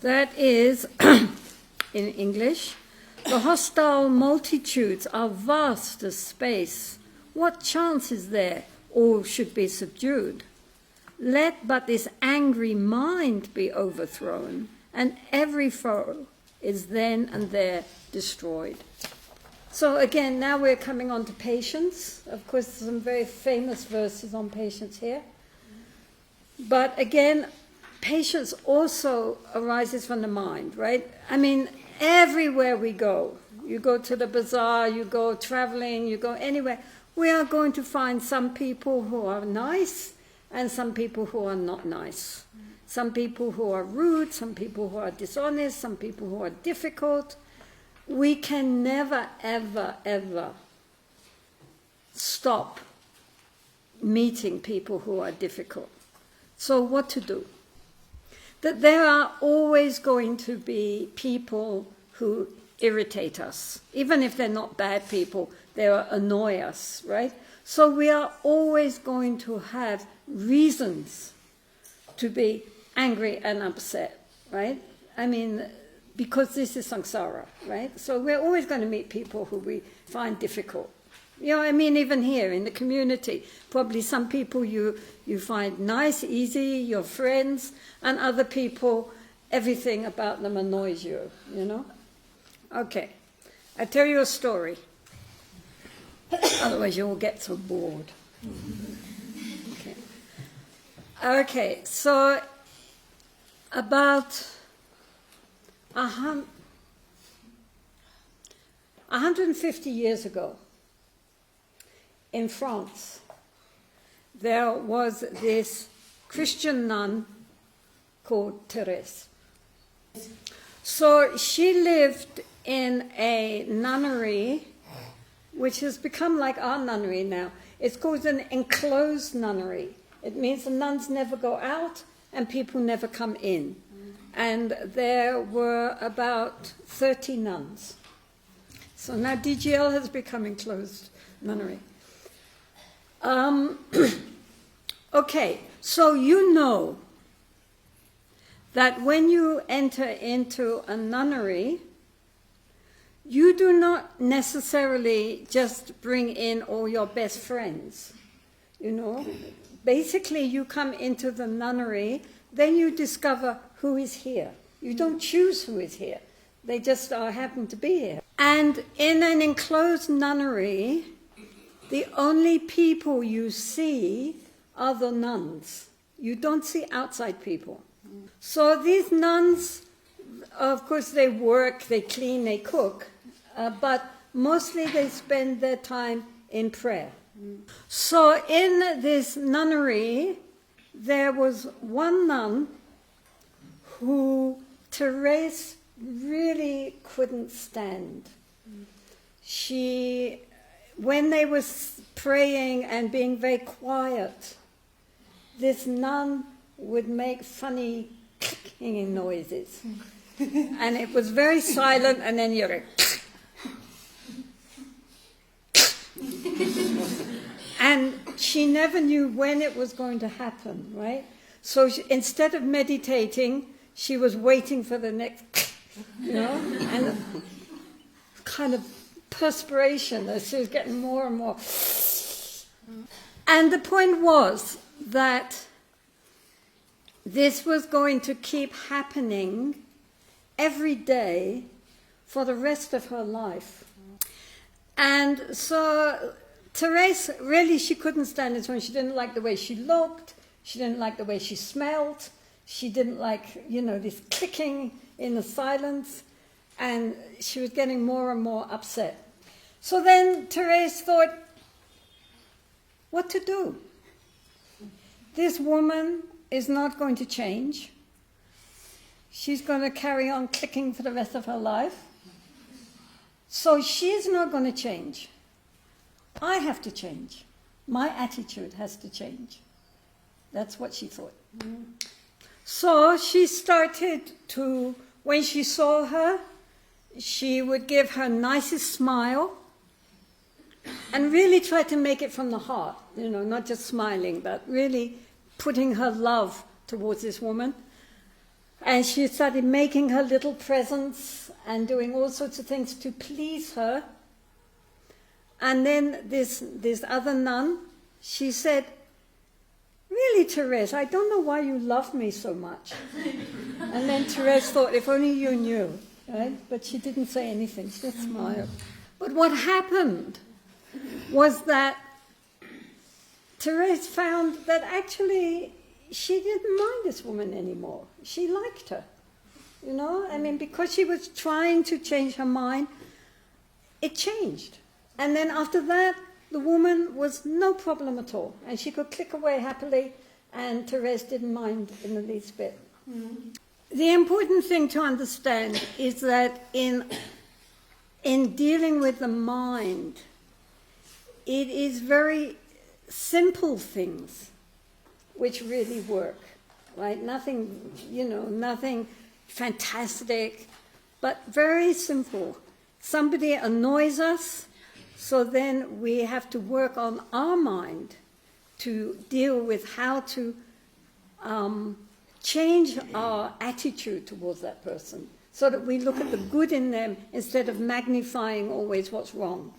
That is, in English, the hostile multitudes are vast as space. What chance is there all should be subdued? Let but this angry mind be overthrown, and every foe is then and there destroyed. So again, now we're coming on to patience. Of course, some very famous verses on patience here. But again, patience also arises from the mind, right? I mean, everywhere we go, you go to the bazaar, you go traveling, you go anywhere, we are going to find some people who are nice and some people who are not nice. Some people who are rude, some people who are dishonest, some people who are difficult. We can never, ever, ever stop meeting people who are difficult. So what to do? That there are always going to be people who irritate us. Even if they're not bad people, they annoy us, right? So we are always going to have reasons to be angry and upset, right? I mean, because this is samsara, right? So we're always going to meet people who we find difficult. You know, I mean, even here in the community, probably some people you find nice, easy, your friends, and other people, everything about them annoys you, you know? Okay, I tell you a story. Otherwise you'll get so bored. Okay, so about 150 years ago, in France, there was this Christian nun called Therese. So she lived in a nunnery, which has become like our nunnery now. It's called an enclosed nunnery. It means the nuns never go out and people never come in. And there were about 30 nuns. So now DGL has become enclosed nunnery. Okay, so you know that when you enter into a nunnery, you do not necessarily just bring in all your best friends, you know. Basically, you come into the nunnery, then you discover who is here. You don't choose who is here. They just happen to be here. And in an enclosed nunnery, the only people you see are the nuns. You don't see outside people. So these nuns, of course, they work, they clean, they cook, but mostly they spend their time in prayer. So in this nunnery, there was one nun who Therese really couldn't stand. When they were praying and being very quiet, this nun would make funny clicking noises. And it was very silent, and then you're and she never knew when it was going to happen, right? So instead of meditating, she was waiting for the next, you know, and kind of perspiration as she was getting more and more. And the point was that this was going to keep happening every day for the rest of her life. And so Therese, really, she couldn't stand this one. She didn't like the way she looked. She didn't like the way she smelled. She didn't like, you know, this clicking in the silence. And she was getting more and more upset. So then Therese thought, what to do? This woman is not going to change. She's going to carry on clicking for the rest of her life. So she's not going to change. I have to change. My attitude has to change. That's what she thought. So she started to, when she saw her, she would give her nicest smile and really try to make it from the heart, you know, not just smiling, but really putting her love towards this woman. And she started making her little presents and doing all sorts of things to please her. And then this other nun, she said, "Really, Therese, I don't know why you love me so much." And then Therese thought, if only you knew, right? But she didn't say anything, she just smiled. But what happened was that Therese found that actually she didn't mind this woman anymore. She liked her, you know? I mean, because she was trying to change her mind, it changed. And then after that, the woman was no problem at all. And she could click away happily, and Therese didn't mind in the least bit. Mm. The important thing to understand is that in dealing with the mind, it is very simple things which really work, right? Nothing, nothing fantastic, but very simple. Somebody annoys us, so then we have to work on our mind to deal with how to change our attitude towards that person so that we look at the good in them instead of magnifying always what's wrong.